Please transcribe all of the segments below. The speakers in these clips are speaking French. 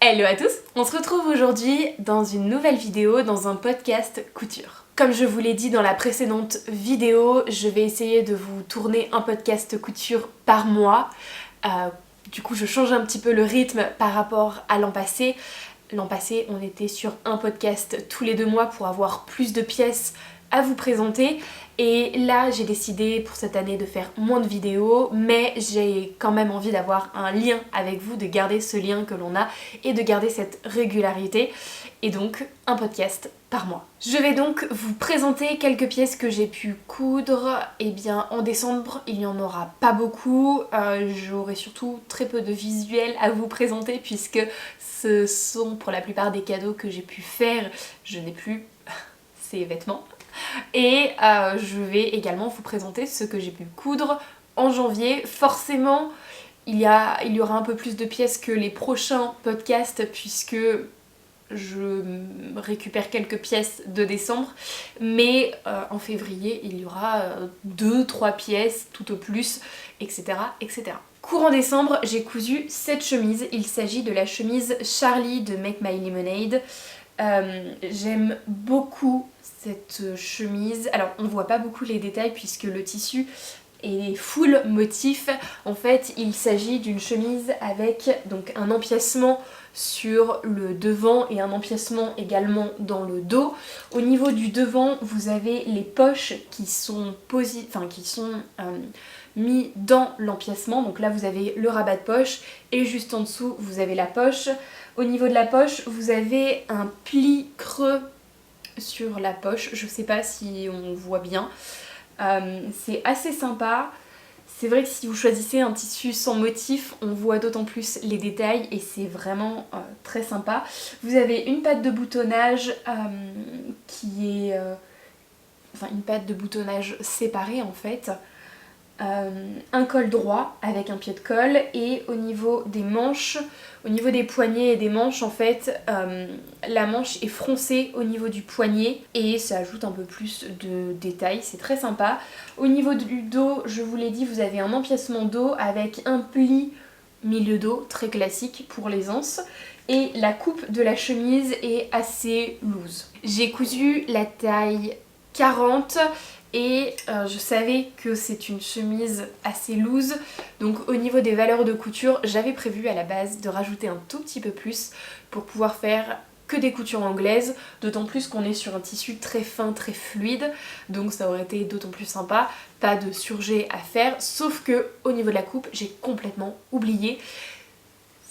Hello à tous, on se retrouve aujourd'hui dans une nouvelle vidéo, dans un podcast couture. Comme je vous l'ai dit dans la précédente vidéo, je vais essayer de vous tourner un podcast couture par mois. Du coup je change un petit peu le rythme par rapport à l'an passé. L'an passé on était sur un podcast tous les 2 mois pour avoir plus de pièces à vous présenter. Et là j'ai décidé pour cette année de faire moins de vidéos, mais j'ai quand même envie d'avoir un lien avec vous, de garder ce lien que l'on a et de garder cette régularité, et donc un podcast par mois. Je vais donc vous présenter quelques pièces que j'ai pu coudre. Et bien en décembre il n'y en aura pas beaucoup, j'aurai surtout très peu de visuels à vous présenter puisque ce sont pour la plupart des cadeaux que j'ai pu faire, je n'ai plus ces vêtements. Et je vais également vous présenter ce que j'ai pu coudre en janvier. Forcément, il y aura un peu plus de pièces que les prochains podcasts puisque je récupère quelques pièces de décembre. Mais en février, il y aura 2-3 pièces tout au plus, etc. etc. Courant décembre, j'ai cousu cette chemise. Il s'agit de la chemise Charlie de Make My Lemonade. J'aime beaucoup cette chemise. Alors on voit pas beaucoup les détails puisque le tissu est full motif. En fait il s'agit d'une chemise avec donc un empiècement sur le devant et un empiècement également dans le dos. Au niveau du devant vous avez les poches qui sont mis dans l'empiècement. Donc là vous avez le rabat de poche et juste en dessous vous avez la poche. Au niveau de la poche vous avez un pli creux sur la poche, je sais pas si on voit bien. C'est assez sympa. C'est vrai que si vous choisissez un tissu sans motif, on voit d'autant plus les détails et c'est vraiment très sympa. Vous avez une patte de boutonnage qui est... une patte de boutonnage séparée en fait. Un col droit avec un pied de colle, et au niveau des manches, au niveau des poignets et des manches en fait, la manche est froncée au niveau du poignet et ça ajoute un peu plus de détails, c'est très sympa. Au niveau du dos, je vous l'ai dit, vous avez un empiècement dos avec un pli milieu dos très classique pour les anses, et la coupe de la chemise est assez loose. J'ai cousu la taille 40 et je savais que c'est une chemise assez loose, donc au niveau des valeurs de couture j'avais prévu à la base de rajouter un tout petit peu plus pour pouvoir faire que des coutures anglaises, d'autant plus qu'on est sur un tissu très fin, très fluide, donc ça aurait été d'autant plus sympa, pas de surjet à faire, sauf que au niveau de la coupe j'ai complètement oublié.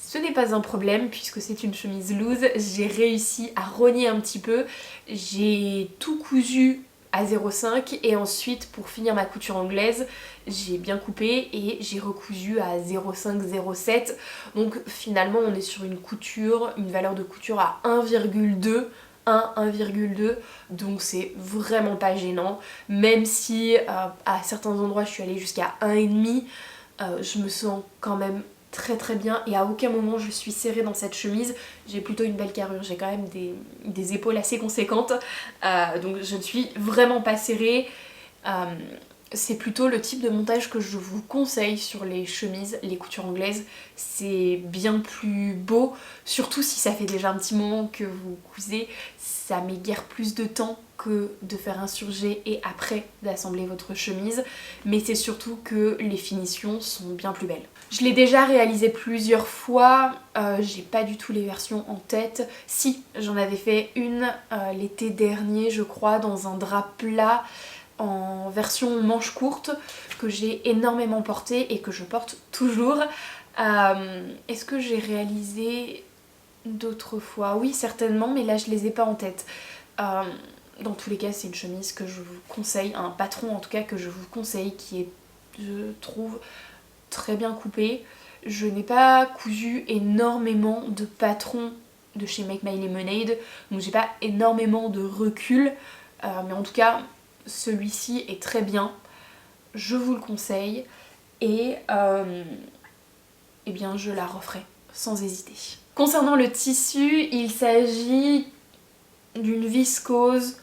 Ce n'est pas un problème puisque c'est une chemise loose, j'ai réussi à rogner un petit peu, j'ai tout cousu à 0,5 et ensuite pour finir ma couture anglaise j'ai bien coupé et j'ai recousu à 0,5, 0,7, donc finalement on est sur une valeur de couture à 1,2, donc c'est vraiment pas gênant, même si à certains endroits je suis allée jusqu'à 1,5, je me sens quand même très très bien et à aucun moment je suis serrée dans cette chemise. J'ai plutôt une belle carrure, j'ai quand même des épaules assez conséquentes, donc je ne suis vraiment pas serrée. C'est plutôt le type de montage que je vous conseille sur les chemises, les coutures anglaises. C'est bien plus beau, surtout si ça fait déjà un petit moment que vous cousez. Ça met guère plus de temps que de faire un surjet et après d'assembler votre chemise, mais c'est surtout que les finitions sont bien plus belles. Je l'ai déjà réalisé plusieurs fois, j'ai pas du tout les versions en tête. Si, j'en avais fait une l'été dernier je crois, dans un drap plat en version manche courte que j'ai énormément porté et que je porte toujours. Est-ce que j'ai réalisé d'autres fois? Oui certainement, mais là je les ai pas en tête. Dans tous les cas c'est une chemise que je vous conseille, un patron en tout cas que je vous conseille, qui est, je trouve, très bien coupé. Je n'ai pas cousu énormément de patrons de chez Make My Lemonade, donc j'ai pas énormément de recul, mais en tout cas celui-ci est très bien, je vous le conseille, et eh bien je la referai sans hésiter. Concernant le tissu, il s'agit d'une viscose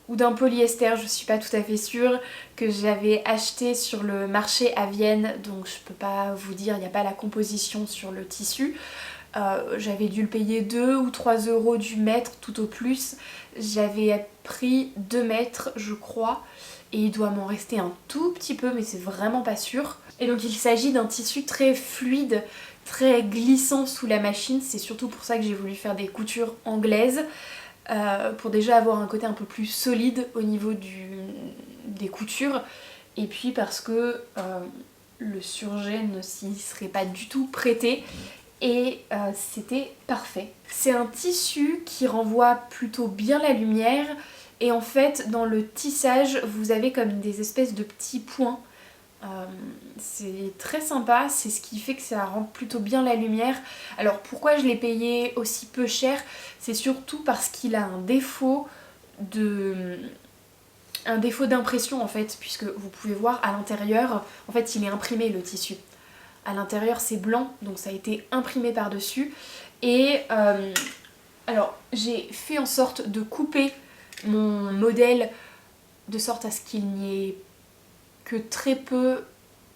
ou d'un polyester, je suis pas tout à fait sûre, que j'avais acheté sur le marché à Vienne, donc je peux pas vous dire, il n'y a pas la composition sur le tissu. J'avais dû le payer 2 ou 3 euros du mètre tout au plus. J'avais pris 2 mètres je crois et il doit m'en rester un tout petit peu mais c'est vraiment pas sûr. Et donc il s'agit d'un tissu très fluide, très glissant sous la machine. C'est surtout pour ça que j'ai voulu faire des coutures anglaises. Pour déjà avoir un côté un peu plus solide au niveau des coutures. Et puis parce que le surjet ne s'y serait pas du tout prêté. Et c'était parfait. C'est un tissu qui renvoie plutôt bien la lumière et en fait dans le tissage vous avez comme des espèces de petits points. C'est très sympa, c'est ce qui fait que ça rend plutôt bien la lumière. Alors pourquoi je l'ai payé aussi peu cher? C'est surtout parce qu'il a un défaut d'impression en fait, puisque vous pouvez voir à l'intérieur, en fait il est imprimé le tissu. À l'intérieur c'est blanc, donc ça a été imprimé par-dessus. Et alors j'ai fait en sorte de couper mon modèle de sorte à ce qu'il n'y ait que très peu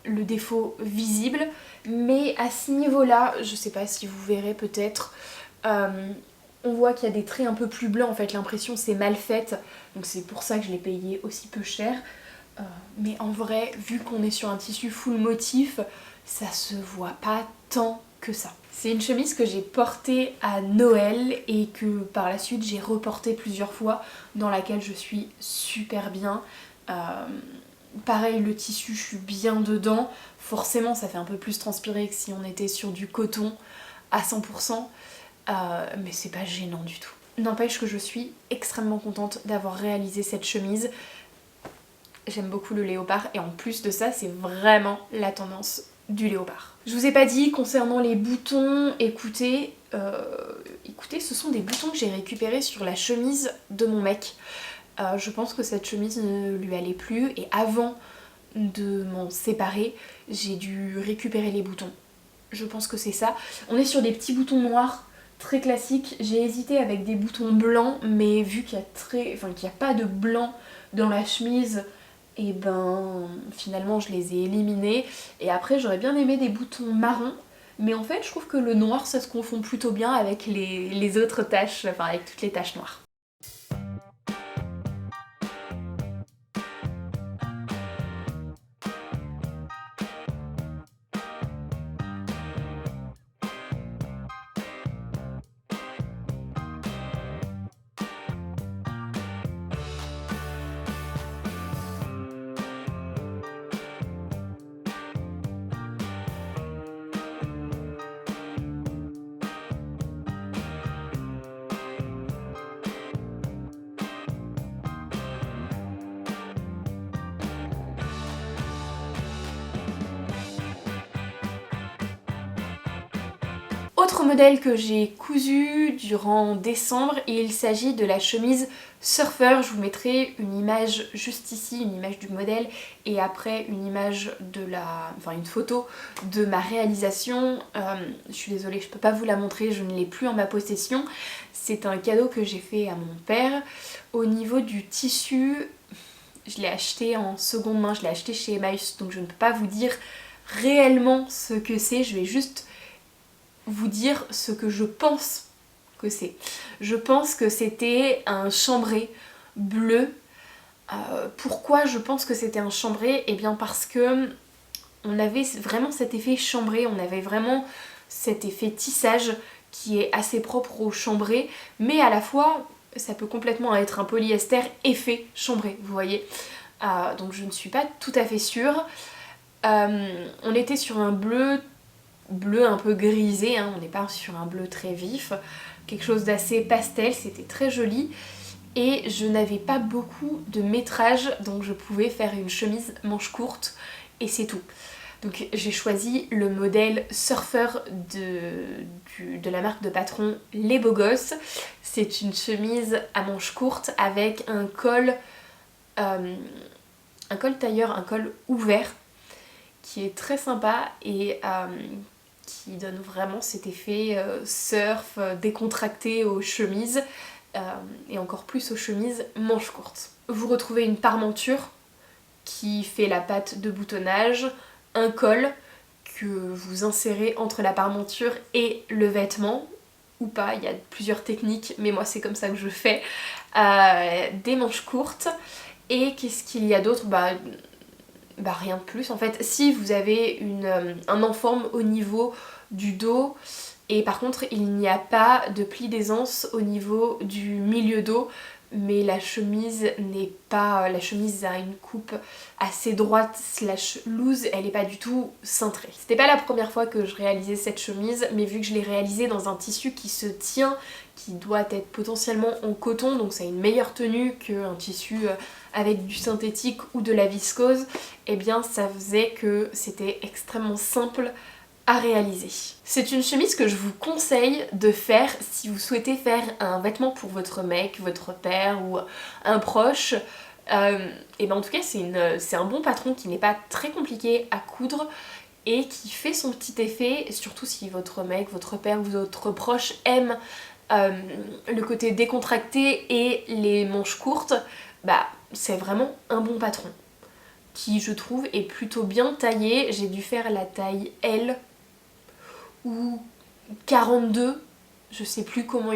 le défaut visible. Mais à ce niveau-là, je sais pas si vous verrez peut-être, on voit qu'il y a des traits un peu plus blancs en fait, l'impression c'est mal faite. Donc c'est pour ça que je l'ai payé aussi peu cher. Mais en vrai, vu qu'on est sur un tissu full motif, ça se voit pas tant que ça. C'est une chemise que j'ai portée à Noël et que par la suite j'ai reportée plusieurs fois, dans laquelle je suis super bien. Pareil, le tissu, je suis bien dedans. Forcément, ça fait un peu plus transpirer que si on était sur du coton à 100%, mais c'est pas gênant du tout. N'empêche que je suis extrêmement contente d'avoir réalisé cette chemise. J'aime beaucoup le léopard et en plus de ça, c'est vraiment la tendance du léopard. Je vous ai pas dit concernant les boutons, écoutez, ce sont des boutons que j'ai récupérés sur la chemise de mon mec. Je pense que cette chemise ne lui allait plus et avant de m'en séparer, j'ai dû récupérer les boutons. Je pense que c'est ça. On est sur des petits boutons noirs très classiques. J'ai hésité avec des boutons blancs, mais vu qu'il y a pas de blanc dans la chemise, et ben finalement je les ai éliminés. Et après j'aurais bien aimé des boutons marrons, mais en fait je trouve que le noir ça se confond plutôt bien avec les autres taches, enfin avec toutes les taches noires. Autre modèle que j'ai cousu durant décembre, il s'agit de la chemise Surfer. Je vous mettrai une image juste ici, une image du modèle et après une image une photo de ma réalisation. Je suis désolée, je peux pas vous la montrer, je ne l'ai plus en ma possession. C'est un cadeau que j'ai fait à mon père. Au niveau du tissu, je l'ai acheté en seconde main, je l'ai acheté chez Emmaüs, donc je ne peux pas vous dire réellement ce que c'est, je vais juste vous dire ce que je pense que c'est. Je pense que c'était un chambré bleu. Pourquoi je pense que c'était un chambré? Eh bien parce que on avait vraiment cet effet chambré, on avait vraiment cet effet tissage qui est assez propre au chambré, mais à la fois ça peut complètement être un polyester effet chambré, vous voyez. Donc je ne suis pas tout à fait sûre. On était sur un bleu un peu grisé, hein, on n'est pas sur un bleu très vif, quelque chose d'assez pastel, c'était très joli et je n'avais pas beaucoup de métrage donc je pouvais faire une chemise manche courte et c'est tout. Donc j'ai choisi le modèle Surfer de la marque de patron Les Beaux Gosses. C'est une chemise à manches courtes avec un col tailleur, un col ouvert qui est très sympa et qui donne vraiment cet effet surf décontracté aux chemises et encore plus aux chemises manches courtes. Vous retrouvez une parmenture qui fait la patte de boutonnage, un col que vous insérez entre la parmenture et le vêtement, ou pas, il y a plusieurs techniques, mais moi c'est comme ça que je fais, des manches courtes. Et qu'est-ce qu'il y a d'autre? Rien de plus en fait. Si vous avez un enforme au niveau du dos, et par contre il n'y a pas de pli d'aisance au niveau du milieu dos, mais la chemise n'est pas... La chemise a une coupe assez droite slash loose, elle n'est pas du tout cintrée. C'était pas la première fois que je réalisais cette chemise, mais vu que je l'ai réalisée dans un tissu qui se tient, qui doit être potentiellement en coton, donc ça a une meilleure tenue qu'un tissu avec du synthétique ou de la viscose, et bien ça faisait que c'était extrêmement simple à réaliser. C'est une chemise que je vous conseille de faire si vous souhaitez faire un vêtement pour votre mec, votre père ou un proche. Et ben en tout cas c'est un bon patron qui n'est pas très compliqué à coudre et qui fait son petit effet, surtout si votre mec, votre père ou votre proche aime le côté décontracté et les manches courtes, c'est vraiment un bon patron qui je trouve est plutôt bien taillé. J'ai dû faire la taille L ou 42, je sais plus comment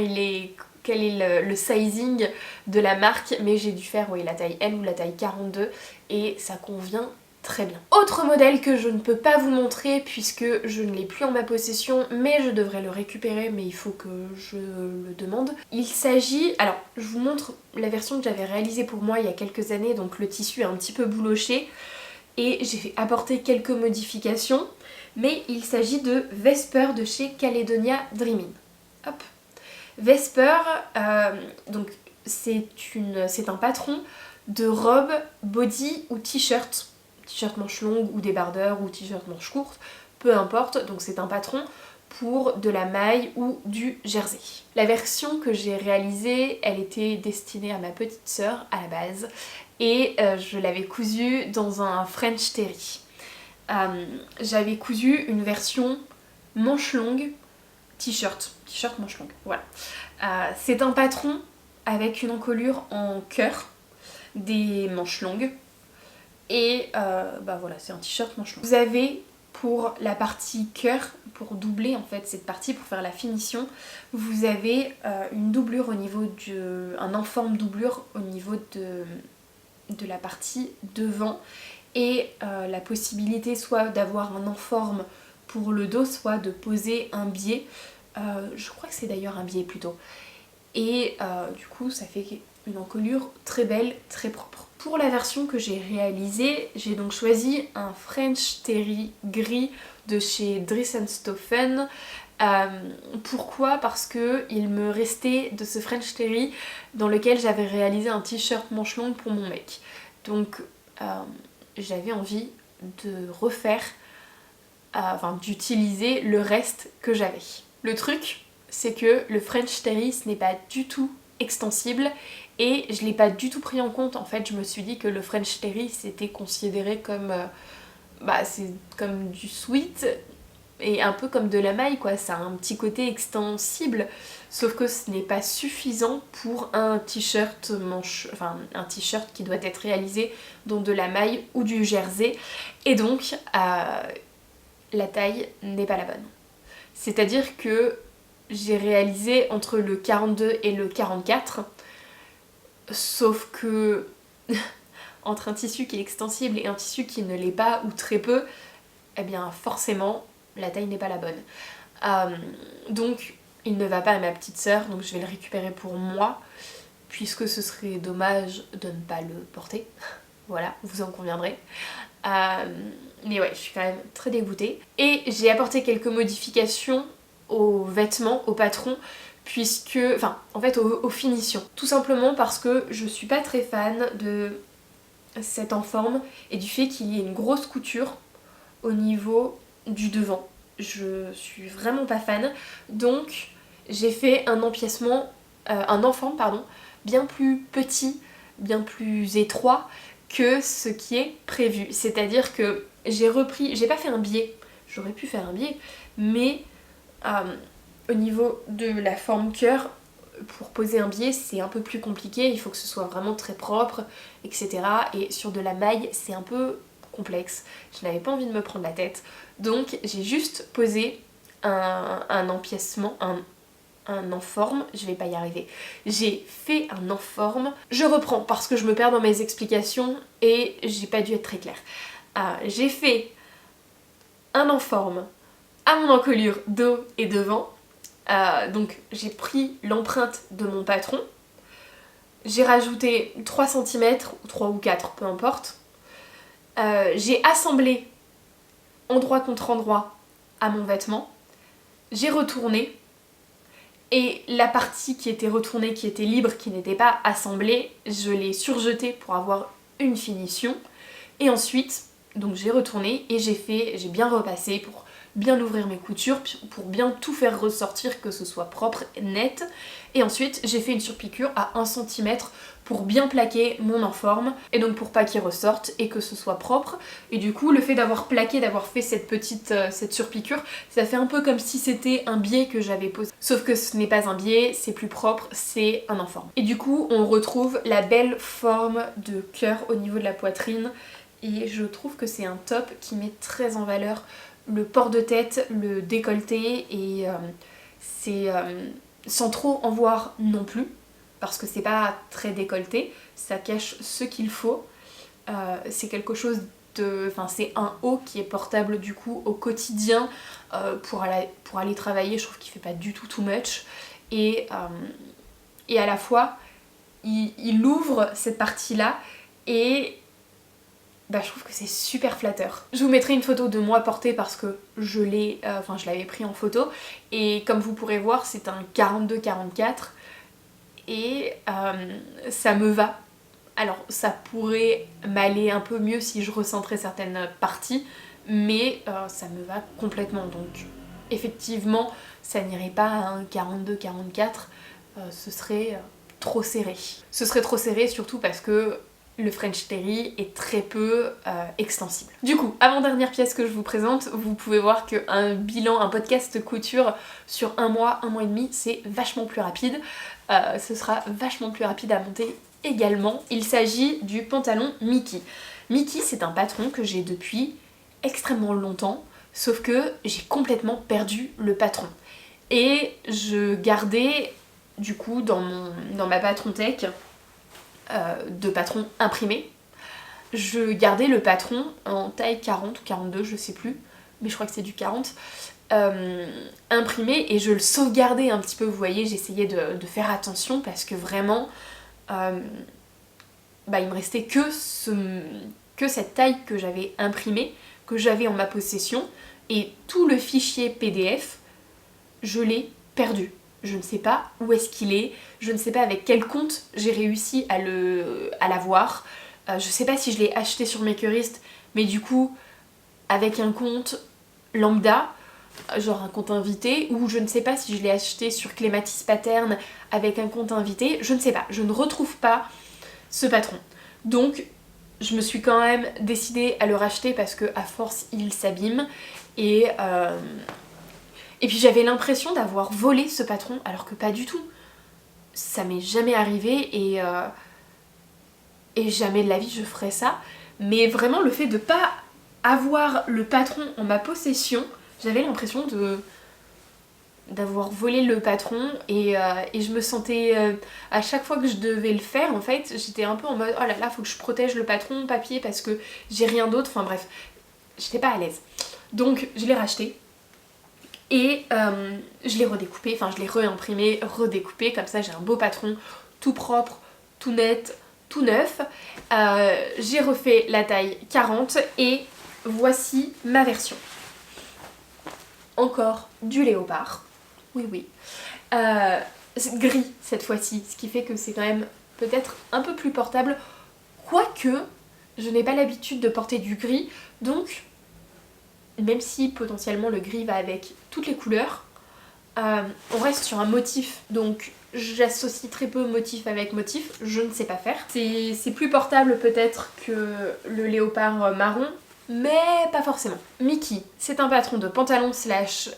quel est le sizing de la marque, mais j'ai dû faire la taille L ou la taille 42 et ça convient très bien. Autre modèle que je ne peux pas vous montrer puisque je ne l'ai plus en ma possession, mais je devrais le récupérer, mais il faut que je le demande. Il s'agit, alors je vous montre la version que j'avais réalisée pour moi il y a quelques années, donc le tissu est un petit peu bouloché et j'ai apporté quelques modifications. Mais il s'agit de Vesper de chez Caledonia Dreamin'. Hop. Vesper, donc c'est un patron de robe, body ou t-shirt manche longue ou débardeur ou t-shirt manche courte, peu importe, donc c'est un patron pour de la maille ou du jersey. La version que j'ai réalisée, elle était destinée à ma petite sœur à la base et je l'avais cousue dans un French terry. J'avais cousu une version manche longue, t-shirt manche longue, voilà. C'est un patron avec une encolure en cœur, des manches longues, et voilà, c'est un t-shirt manche longue. Vous avez pour la partie cœur, pour doubler en fait cette partie, pour faire la finition, vous avez une doublure au niveau un enforme doublure au niveau de la partie devant, et la possibilité soit d'avoir un enforme pour le dos, soit de poser un biais, je crois que c'est d'ailleurs un biais plutôt, et du coup ça fait une encolure très belle, très propre. Pour la version que j'ai réalisée, j'ai donc choisi un French terry gris de chez Dries & Stoffen. Pourquoi? Parce que il me restait de ce French terry dans lequel j'avais réalisé un t-shirt manche longue pour mon mec. Donc j'avais envie de refaire, d'utiliser le reste que j'avais. Le truc, c'est que le French terry, ce n'est pas du tout extensible et je l'ai pas du tout pris en compte. En fait, je me suis dit que le French terry c'était considéré comme c'est comme du sweat et un peu comme de la maille quoi, ça a un petit côté extensible, sauf que ce n'est pas suffisant pour un t-shirt un t-shirt qui doit être réalisé dans de la maille ou du jersey, et donc la taille n'est pas la bonne. C'est-à-dire que j'ai réalisé entre le 42 et le 44, sauf que entre un tissu qui est extensible et un tissu qui ne l'est pas ou très peu, eh bien forcément la taille n'est pas la bonne. Donc il ne va pas à ma petite sœur, donc je vais le récupérer pour moi, puisque ce serait dommage de ne pas le porter. Voilà, vous en conviendrez. Mais ouais, je suis quand même très dégoûtée. Et j'ai apporté quelques modifications aux vêtements, au patron, puisque... aux finitions. Tout simplement parce que je suis pas très fan de cette enforme et du fait qu'il y ait une grosse couture au niveau du devant. Je suis vraiment pas fan. Donc j'ai fait un enforme bien plus petit, bien plus étroit que ce qui est prévu. C'est-à-dire que j'ai pas fait un biais, j'aurais pu faire un biais, mais au niveau de la forme cœur, pour poser un biais c'est un peu plus compliqué, il faut que ce soit vraiment très propre, etc. Et sur de la maille c'est un peu complexe, je n'avais pas envie de me prendre la tête, donc j'ai juste posé un empiècement, un enforme, je vais pas y arriver. J'ai fait un enforme. Je reprends parce que je me perds dans mes explications et j'ai pas dû être très claire. J'ai fait un enforme à mon encolure dos et devant. Donc j'ai pris l'empreinte de mon patron. J'ai rajouté 3 cm, ou 3 ou 4, peu importe. J'ai assemblé endroit contre endroit à mon vêtement. J'ai retourné. Et la partie qui était retournée, qui était libre, qui n'était pas assemblée, je l'ai surjetée pour avoir une finition. Et ensuite, donc j'ai retourné et j'ai bien repassé pour bien ouvrir mes coutures, pour bien tout faire ressortir, que ce soit propre, net. Et ensuite, j'ai fait une surpiqûre à 1 cm pour bien plaquer mon enforme, et donc pour pas qu'il ressorte et que ce soit propre. Et du coup, le fait d'avoir plaqué, d'avoir fait cette surpiqûre, ça fait un peu comme si c'était un biais que j'avais posé. Sauf que ce n'est pas un biais, c'est plus propre, c'est un enforme. Et du coup, on retrouve la belle forme de cœur au niveau de la poitrine, et je trouve que c'est un top qui met très en valeur le port de tête, le décolleté, et c'est sans trop en voir non plus, parce que c'est pas très décolleté, ça cache ce qu'il faut. C'est quelque chose de... Enfin, c'est un haut qui est portable du coup au quotidien pour aller travailler. Je trouve qu'il fait pas du tout too much, et à la fois il ouvre cette partie là, et je trouve que c'est super flatteur. Je vous mettrai une photo de moi portée parce que je l'avais pris en photo, et comme vous pourrez voir, c'est un 42-44 et ça me va. Alors ça pourrait m'aller un peu mieux si je recentrais certaines parties, mais ça me va complètement, donc effectivement ça n'irait pas à un 42-44, ce serait trop serré. Ce serait trop serré, surtout parce que le French Terry est très peu extensible. Du coup, avant-dernière pièce que je vous présente, vous pouvez voir qu'un bilan, un podcast couture sur un mois et demi, c'est vachement plus rapide. Ce sera vachement plus rapide à monter également. Il s'agit du pantalon Mickey. Mickey, c'est un patron que j'ai depuis extrêmement longtemps, sauf que j'ai complètement perdu le patron. Et je gardais, du coup, dans ma Patrontech, de patron imprimé, je gardais le patron en taille 40 ou 42, je sais plus, mais je crois que c'est du 40, imprimé, et je le sauvegardais un petit peu, vous voyez, j'essayais de faire attention parce que vraiment il me restait que cette taille que j'avais imprimée, que j'avais en ma possession, et tout le fichier PDF, je l'ai perdu. Je ne sais pas où est-ce qu'il est, je ne sais pas avec quel compte j'ai réussi à l'avoir. Je sais pas si je l'ai acheté sur Makerist, mais du coup, avec un compte lambda, genre un compte invité, ou je ne sais pas si je l'ai acheté sur Clématis Pattern avec un compte invité, je ne sais pas, je ne retrouve pas ce patron. Donc, je me suis quand même décidée à le racheter parce que à force, il s'abîme, et puis j'avais l'impression d'avoir volé ce patron, alors que pas du tout. Ça m'est jamais arrivé, et jamais de la vie je ferais ça. Mais vraiment le fait de pas avoir le patron en ma possession, j'avais l'impression d'avoir volé le patron, et je me sentais... à chaque fois que je devais le faire, en fait, j'étais un peu en mode oh là là, faut que je protège le patron papier parce que j'ai rien d'autre, enfin bref, j'étais pas à l'aise. Donc je l'ai racheté. Et je l'ai redécoupé, enfin je l'ai réimprimé, redécoupé, comme ça j'ai un beau patron tout propre, tout net, tout neuf. J'ai refait la taille 40 et voici ma version. Encore du léopard, oui. Gris cette fois-ci, ce qui fait que c'est quand même peut-être un peu plus portable, quoique je n'ai pas l'habitude de porter du gris, donc... Même si potentiellement le gris va avec toutes les couleurs, on reste sur un motif, donc j'associe très peu motif avec motif, je ne sais pas faire. C'est plus portable peut-être que le léopard marron, mais pas forcément. Mickey, c'est un patron de pantalon slash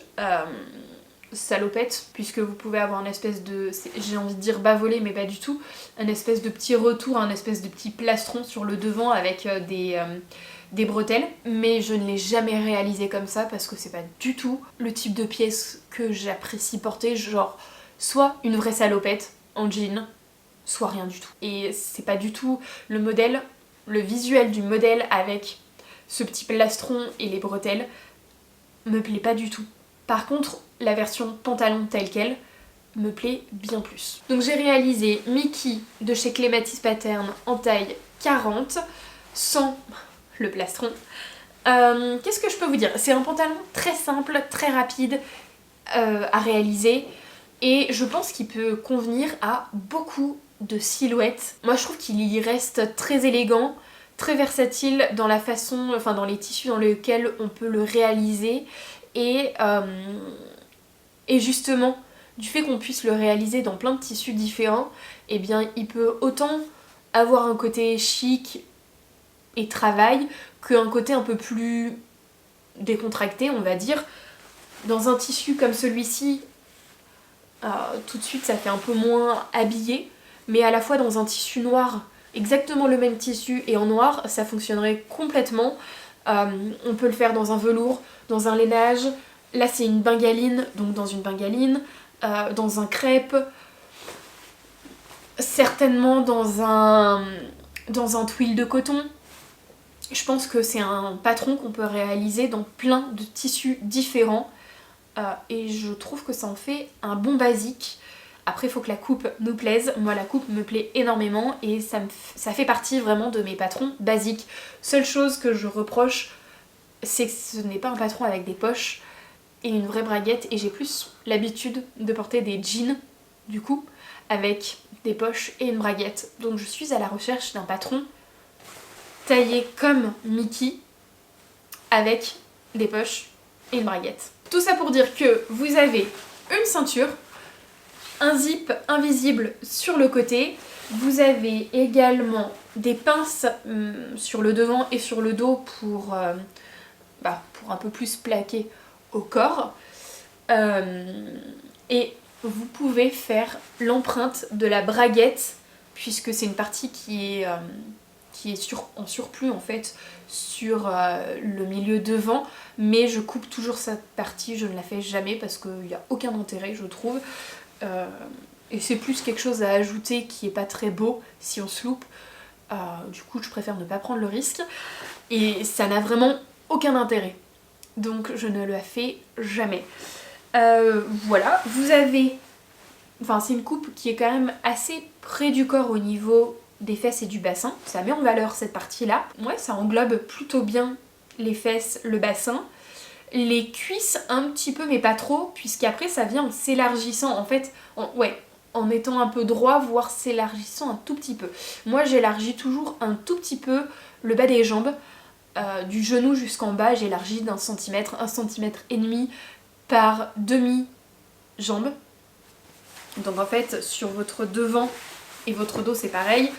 salopette, puisque vous pouvez avoir une espèce de, j'ai envie de dire bas-volé mais pas du tout, un espèce de petit retour, un espèce de petit plastron sur le devant avec des bretelles, mais je ne l'ai jamais réalisé comme ça parce que c'est pas du tout le type de pièce que j'apprécie porter, genre soit une vraie salopette en jean, soit rien du tout. Et c'est pas du tout le modèle, le visuel du modèle avec ce petit plastron et les bretelles me plaît pas du tout. Par contre, la version pantalon telle quelle me plaît bien plus. Donc j'ai réalisé Mickey de chez Clematis Pattern en taille 40, sans le plastron. Qu'est-ce que je peux vous dire? C'est un pantalon très simple, très rapide à réaliser et je pense qu'il peut convenir à beaucoup de silhouettes. Moi je trouve qu'il y reste très élégant, très versatile dans la façon, enfin dans les tissus dans lesquels on peut le réaliser et justement du fait qu'on puisse le réaliser dans plein de tissus différents, eh bien il peut autant avoir un côté chic et travail qu'un côté un peu plus décontracté on va dire. Dans un tissu comme celui-ci, tout de suite ça fait un peu moins habillé, mais à la fois dans un tissu noir, exactement le même tissu et en noir, ça fonctionnerait complètement. On peut le faire dans un velours, dans un lainage, là c'est une bengaline, donc dans une bengaline, dans un crêpe, certainement dans un twill de coton. Je pense que c'est un patron qu'on peut réaliser dans plein de tissus différents et je trouve que ça en fait un bon basique. Après il faut que la coupe nous plaise, moi la coupe me plaît énormément et ça fait partie vraiment de mes patrons basiques. Seule chose que je reproche, c'est que ce n'est pas un patron avec des poches et une vraie braguette et j'ai plus l'habitude de porter des jeans du coup avec des poches et une braguette. Donc je suis à la recherche d'un patron taillé comme Mickey avec des poches et une braguette. Tout ça pour dire que vous avez une ceinture, un zip invisible sur le côté, vous avez également des pinces sur le devant et sur le dos pour un peu plus plaquer au corps et vous pouvez faire l'empreinte de la braguette puisque c'est une partie qui est en surplus en fait sur le milieu devant, mais je coupe toujours cette partie, je ne la fais jamais parce qu'il n'y a aucun intérêt je trouve, et c'est plus quelque chose à ajouter qui est pas très beau si on se loupe, du coup je préfère ne pas prendre le risque et ça n'a vraiment aucun intérêt, donc je ne la fais jamais. Voilà, vous avez, enfin c'est une coupe qui est quand même assez près du corps au niveau des fesses et du bassin, ça met en valeur cette partie là. Ouais, ça englobe plutôt bien les fesses, le bassin, les cuisses un petit peu mais pas trop, puisqu'après ça vient en s'élargissant en fait, en étant un peu droit, voire s'élargissant un tout petit peu. Moi j'élargis toujours un tout petit peu le bas des jambes, du genou jusqu'en bas j'élargis d'1 cm, 1 cm et demi par demi jambe. Donc en fait sur votre devant et votre dos c'est pareil,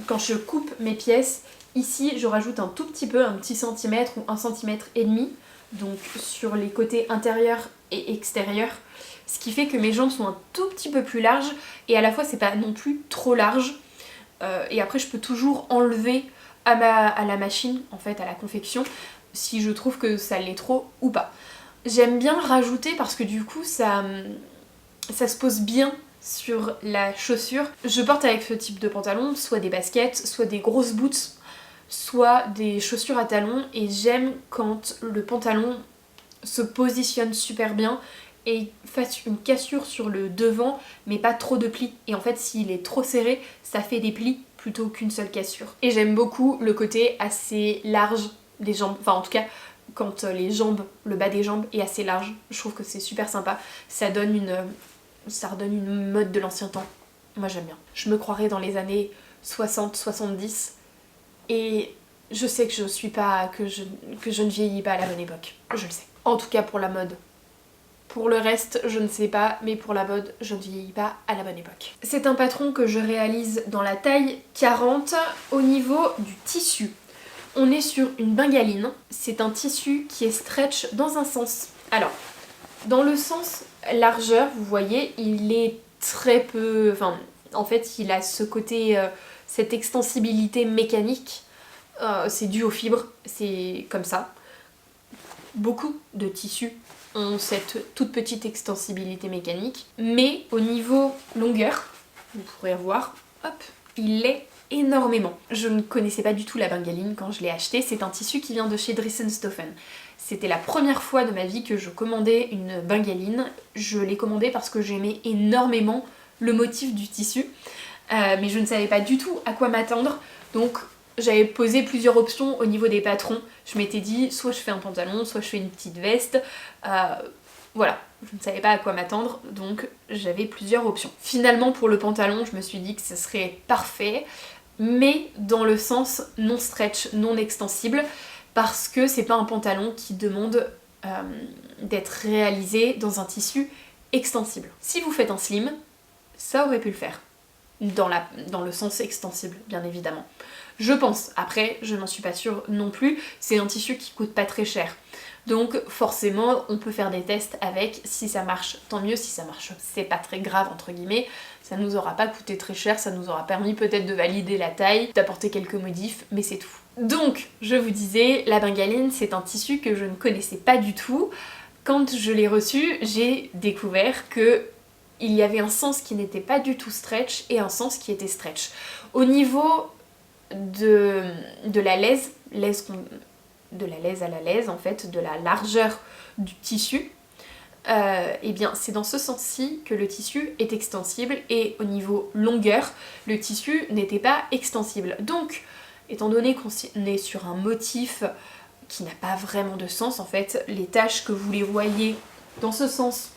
quand je coupe mes pièces, ici je rajoute un tout petit peu, un petit centimètre ou 1 cm et demi, donc sur les côtés intérieurs et extérieurs, ce qui fait que mes jambes sont un tout petit peu plus larges et à la fois c'est pas non plus trop large, et après je peux toujours enlever à la machine, en fait à la confection, si je trouve que ça l'est trop ou pas. J'aime bien rajouter parce que du coup ça se pose bien sur la chaussure. Je porte avec ce type de pantalon soit des baskets, soit des grosses boots, soit des chaussures à talons et j'aime quand le pantalon se positionne super bien et fasse une cassure sur le devant mais pas trop de plis. Et en fait s'il est trop serré ça fait des plis plutôt qu'une seule cassure. Et j'aime beaucoup le côté assez large des jambes, enfin en tout cas quand les jambes, le bas des jambes est assez large, je trouve que c'est super sympa, ça redonne une mode de l'ancien temps. Moi j'aime bien. Je me croirais dans les années 60-70 et je sais que je ne vieillis pas à la bonne époque. Je le sais. En tout cas pour la mode. Pour le reste, je ne sais pas, mais pour la mode, je ne vieillis pas à la bonne époque. C'est un patron que je réalise dans la taille 40 au niveau du tissu. On est sur une bengaline. C'est un tissu qui est stretch dans un sens. Alors, Dans le sens largeur, vous voyez, il est très peu... Enfin, en fait, il a ce côté, cette extensibilité mécanique. C'est dû aux fibres, c'est comme ça. Beaucoup de tissus ont cette toute petite extensibilité mécanique. Mais au niveau longueur, vous pourrez voir, hop, il l'est énormément. Je ne connaissais pas du tout la bengaline quand je l'ai acheté. C'est un tissu qui vient de chez Dressenstoffen. C'était la première fois de ma vie que je commandais une bengaline. Je l'ai commandée parce que j'aimais énormément le motif du tissu. Mais je ne savais pas du tout à quoi m'attendre. Donc j'avais posé plusieurs options au niveau des patrons. Je m'étais dit soit je fais un pantalon, soit je fais une petite veste. Voilà, je ne savais pas à quoi m'attendre, donc j'avais plusieurs options. Finalement pour le pantalon, je me suis dit que ce serait parfait, mais dans le sens non stretch, non extensible, parce que c'est pas un pantalon qui demande d'être réalisé dans un tissu extensible. Si vous faites un slim, ça aurait pu le faire. Dans le sens extensible, bien évidemment. Je pense, après, je n'en suis pas sûre non plus, c'est un tissu qui coûte pas très cher. Donc forcément, on peut faire des tests avec, si ça marche, tant mieux, si ça marche, c'est pas très grave, entre guillemets, ça nous aura pas coûté très cher, ça nous aura permis peut-être de valider la taille, d'apporter quelques modifs, mais c'est tout. Donc, je vous disais, la bengaline, c'est un tissu que je ne connaissais pas du tout. Quand je l'ai reçu, j'ai découvert que il y avait un sens qui n'était pas du tout stretch et un sens qui était stretch. Au niveau de la laise, de la laise à la laise en fait, de la largeur du tissu, et bien c'est dans ce sens-ci que le tissu est extensible et au niveau longueur, le tissu n'était pas extensible. Donc, étant donné qu'on est sur un motif qui n'a pas vraiment de sens en fait, les taches que vous les voyez dans ce sens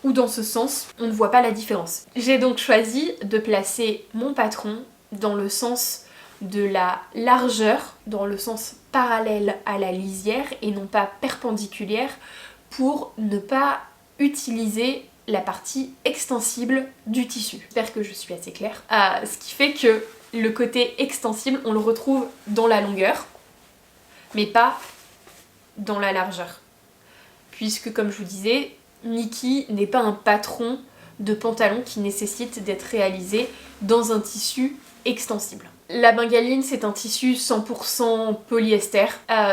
ou dans ce sens, on ne voit pas la différence. J'ai donc choisi de placer mon patron dans le sens de la largeur, dans le sens parallèle à la lisière et non pas perpendiculaire, pour ne pas utiliser la partie extensible du tissu. J'espère que je suis assez claire. Ce qui fait que le côté extensible, on le retrouve dans la longueur, mais pas dans la largeur. Puisque comme je vous disais, Nikki n'est pas un patron de pantalon qui nécessite d'être réalisé dans un tissu extensible. La bengaline, c'est un tissu 100% polyester.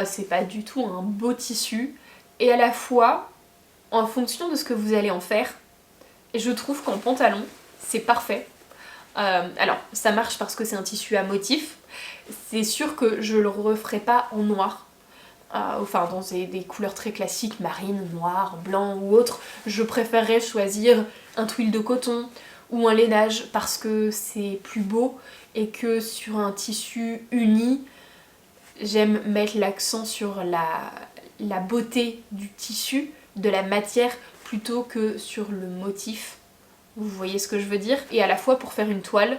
C'est pas du tout un beau tissu. Et à la fois, en fonction de ce que vous allez en faire, je trouve qu'en pantalon, c'est parfait. Alors, ça marche parce que c'est un tissu à motif. C'est sûr que je le referai pas en noir. Enfin dans des couleurs très classiques, marine, noir, blanc ou autre, je préférerais choisir un twill de coton ou un lainage parce que c'est plus beau et que sur un tissu uni, j'aime mettre l'accent sur la beauté du tissu, de la matière, plutôt que sur le motif. Vous voyez ce que je veux dire? Et à la fois pour faire une toile,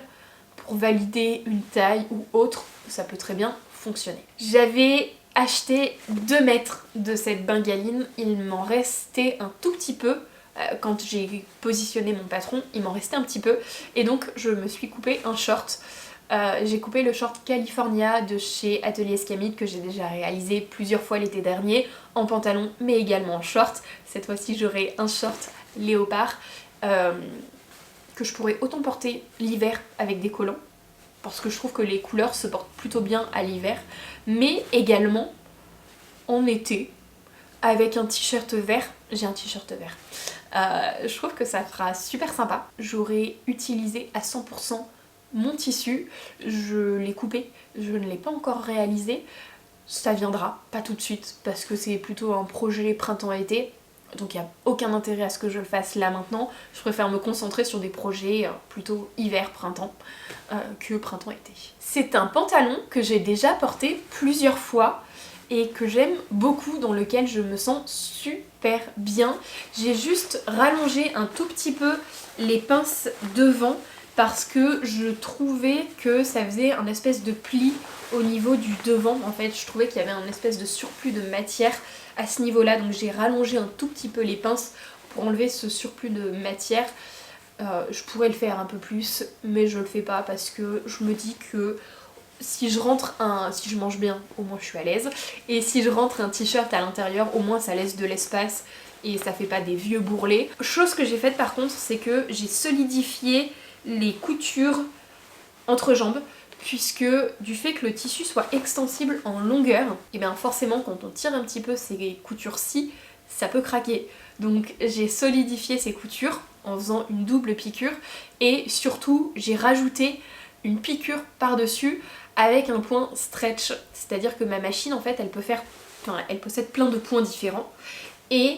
pour valider une taille ou autre, ça peut très bien fonctionner. J'avais acheté 2 mètres de cette bengaline, il m'en restait un tout petit peu. Quand j'ai positionné mon patron, il m'en restait un petit peu et donc je me suis coupé un short. J'ai coupé le short California de chez Atelier Escamide que j'ai déjà réalisé plusieurs fois l'été dernier en pantalon mais également en short. Cette fois-ci j'aurai un short léopard que je pourrais autant porter l'hiver avec des collants parce que je trouve que les couleurs se portent plutôt bien à l'hiver, mais également en été avec un t-shirt vert. J'ai un t-shirt vert. Je trouve que ça fera super sympa. J'aurais utilisé à 100% mon tissu, je l'ai coupé, je ne l'ai pas encore réalisé. Ça viendra, pas tout de suite, parce que c'est plutôt un projet printemps-été. Donc il n'y a aucun intérêt à ce que je le fasse là maintenant. Je préfère me concentrer sur des projets plutôt hiver-printemps que printemps-été. C'est un pantalon que j'ai déjà porté plusieurs fois et que j'aime beaucoup, dans lequel je me sens super bien. J'ai juste rallongé un tout petit peu les pinces devant parce que je trouvais que ça faisait un espèce de pli au niveau du devant. En fait, je trouvais qu'il y avait un espèce de surplus de matière à ce niveau-là, donc j'ai rallongé un tout petit peu les pinces pour enlever ce surplus de matière. Je pourrais le faire un peu plus, mais je le fais pas parce que je me dis que si je mange bien, au moins je suis à l'aise. Et si je rentre un t-shirt à l'intérieur, au moins ça laisse de l'espace et ça fait pas des vieux bourrelets. Chose que j'ai faite par contre, c'est que j'ai solidifié les coutures entre jambes, puisque du fait que le tissu soit extensible en longueur, et bien forcément quand on tire un petit peu ces coutures-ci, ça peut craquer. Donc j'ai solidifié ces coutures en faisant une double piqûre, et surtout j'ai rajouté une piqûre par-dessus avec un point stretch, c'est-à-dire que ma machine en fait elle possède plein de points différents, et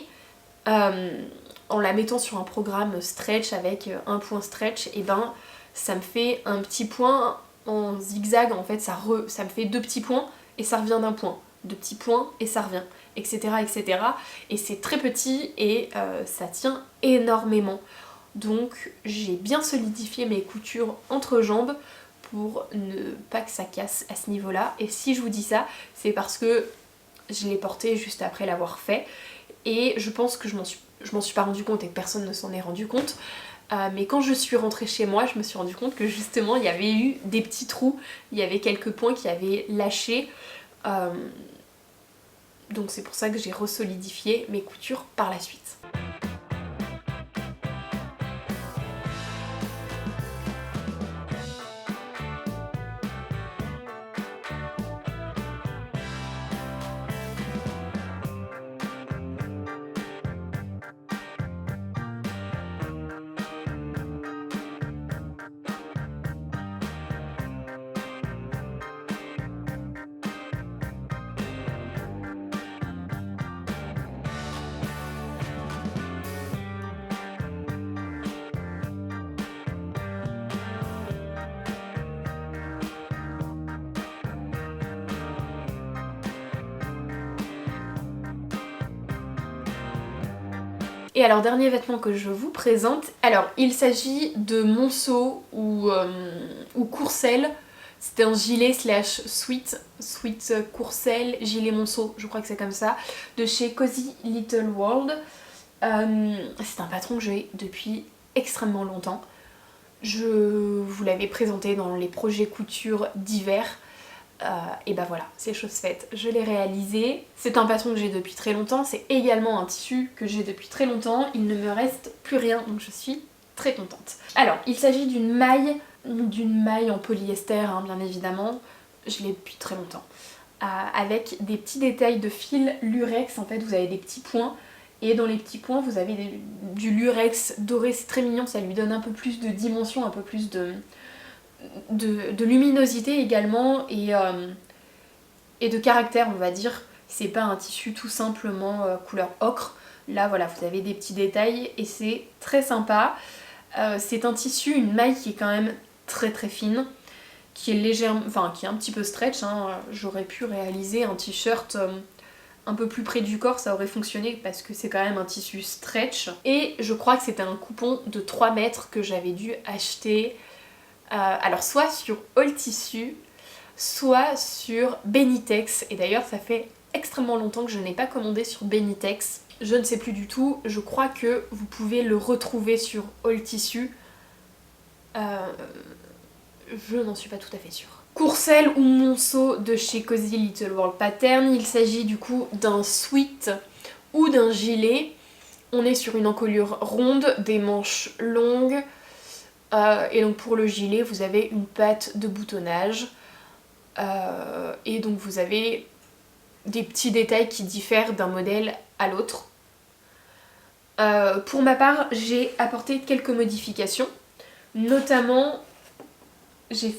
en la mettant sur un programme stretch avec un point stretch, et ben ça me fait un petit point en zigzag, en fait ça me fait 2 petits points et ça revient d'un point, 2 petits points et ça revient, etc. etc. Et c'est très petit et ça tient énormément. Donc j'ai bien solidifié mes coutures entre jambes pour ne pas que ça casse à ce niveau-là. Et si je vous dis ça, c'est parce que je l'ai porté juste après l'avoir fait. Et je pense que je m'en suis pas rendu compte et que personne ne s'en est rendu compte. Mais quand je suis rentrée chez moi, je me suis rendu compte que justement il y avait eu des petits trous, il y avait quelques points qui avaient lâché. Donc c'est pour ça que j'ai resolidifié mes coutures par la suite. Et alors dernier vêtement que je vous présente, alors il s'agit de Monceau ou Courcelles. C'était un gilet slash sweat Courcelles, gilet Monceau, je crois que c'est comme ça, de chez Cozy Little World. C'est un patron que j'ai depuis extrêmement longtemps. Je vous l'avais présenté dans les projets couture d'hiver. Et bah voilà, c'est chose faite, je l'ai réalisé. C'est un patron que j'ai depuis très longtemps, c'est également un tissu que j'ai depuis très longtemps, il ne me reste plus rien, donc je suis très contente. Alors, il s'agit d'une maille en polyester, hein, bien évidemment, je l'ai depuis très longtemps, avec des petits détails de fil lurex. En fait vous avez des petits points, et dans les petits points vous avez du lurex doré, c'est très mignon, ça lui donne un peu plus de dimension, un peu plus de luminosité également, et de caractère, on va dire. C'est pas un tissu tout simplement couleur ocre. Là voilà, vous avez des petits détails et c'est très sympa. C'est un tissu, une maille qui est quand même très très fine, qui est légèrement, enfin qui est un petit peu stretch, hein. J'aurais pu réaliser un t-shirt un peu plus près du corps, ça aurait fonctionné parce que c'est quand même un tissu stretch. Et je crois que c'était un coupon de 3 mètres que j'avais dû acheter. Alors soit sur All Tissu, soit sur Benitex, et d'ailleurs ça fait extrêmement longtemps que je n'ai pas commandé sur Benitex, je ne sais plus du tout, je crois que vous pouvez le retrouver sur All Tissu, je n'en suis pas tout à fait sûre. Courcelles ou Monceau de chez Cozy Little World Pattern, il s'agit du coup d'un sweat ou d'un gilet. On est sur une encolure ronde, des manches longues, et donc pour le gilet vous avez une patte de boutonnage, et donc vous avez des petits détails qui diffèrent d'un modèle à l'autre. Pour ma part j'ai apporté quelques modifications, notamment j'ai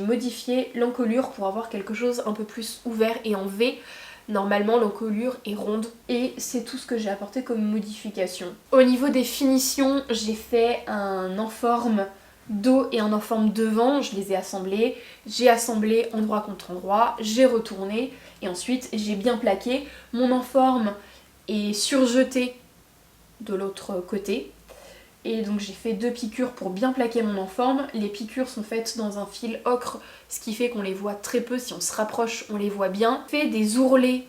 modifié l'encolure pour avoir quelque chose un peu plus ouvert et en V. Normalement l'encolure est ronde, et c'est tout ce que j'ai apporté comme modification. Au niveau des finitions, j'ai fait un enforme dos et un enforme devant, je les ai assemblés. J'ai assemblé endroit contre endroit, j'ai retourné et ensuite j'ai bien plaqué. Mon enforme est surjeté de l'autre côté. Et donc j'ai fait 2 piqûres pour bien plaquer mon enforme. Les piqûres sont faites dans un fil ocre, ce qui fait qu'on les voit très peu. Si on se rapproche, on les voit bien. J'ai fait des ourlets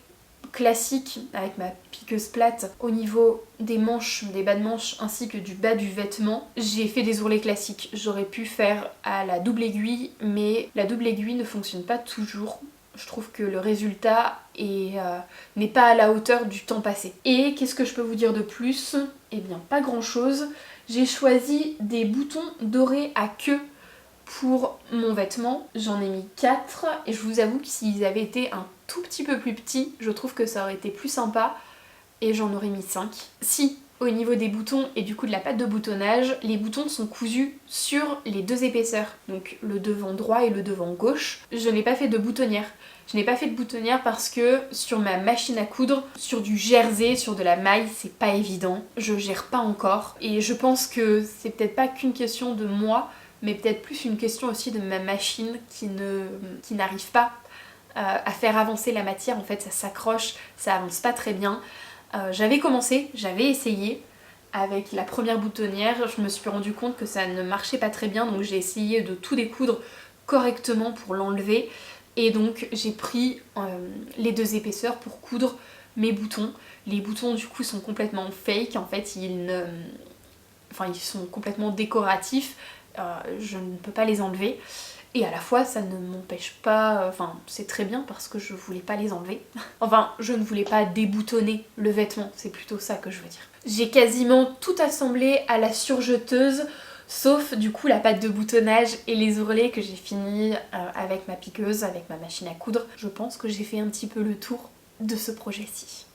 classiques avec ma piqueuse plate au niveau des manches, des bas de manches, ainsi que du bas du vêtement. J'ai fait des ourlets classiques. J'aurais pu faire à la double aiguille, mais la double aiguille ne fonctionne pas toujours Je trouve que le résultat n'est pas à la hauteur du temps passé. Et qu'est-ce que je peux vous dire de plus? Eh bien pas grand chose. J'ai choisi des boutons dorés à queue pour mon vêtement. J'en ai mis 4 et je vous avoue que s'ils avaient été un tout petit peu plus petits, je trouve que ça aurait été plus sympa et j'en aurais mis 5. Si au niveau des boutons et du coup de la patte de boutonnage, les boutons sont cousus sur les 2 épaisseurs, donc le devant droit et le devant gauche. Je n'ai pas fait de boutonnière. Je n'ai pas fait de boutonnière parce que sur ma machine à coudre, sur du jersey, sur de la maille, c'est pas évident. Je gère pas encore et je pense que c'est peut-être pas qu'une question de moi, mais peut-être plus une question aussi de ma machine qui n'arrive pas à faire avancer la matière. En fait ça s'accroche, ça avance pas très bien. J'avais commencé, j'avais essayé avec la première boutonnière, je me suis rendu compte que ça ne marchait pas très bien, donc j'ai essayé de tout découdre correctement pour l'enlever et donc j'ai pris les 2 épaisseurs pour coudre mes boutons. Les boutons du coup sont complètement fake, en fait ils sont complètement décoratifs, je ne peux pas les enlever. Et à la fois ça ne m'empêche pas, c'est très bien parce que je voulais pas les enlever. Enfin je ne voulais pas déboutonner le vêtement, c'est plutôt ça que je veux dire. J'ai quasiment tout assemblé à la surjeteuse, sauf du coup la pâte de boutonnage et les ourlets que j'ai fini avec ma piqueuse, avec ma machine à coudre. Je pense que j'ai fait un petit peu le tour de ce projet-ci.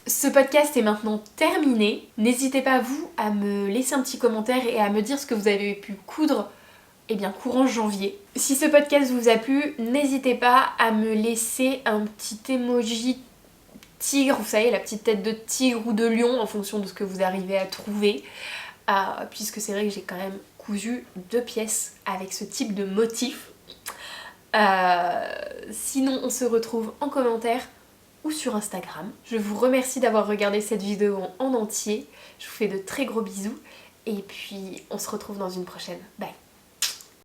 Ce podcast est maintenant terminé. N'hésitez pas vous à me laisser un petit commentaire et à me dire ce que vous avez pu coudre courant janvier. Si ce podcast vous a plu, n'hésitez pas à me laisser un petit emoji tigre, vous savez, la petite tête de tigre ou de lion en fonction de ce que vous arrivez à trouver. Puisque c'est vrai que j'ai quand même cousu 2 pièces avec ce type de motif. Sinon on se retrouve en commentaire ou sur Instagram. Je vous remercie d'avoir regardé cette vidéo en entier. Je vous fais de très gros bisous et puis on se retrouve dans une prochaine. Bye!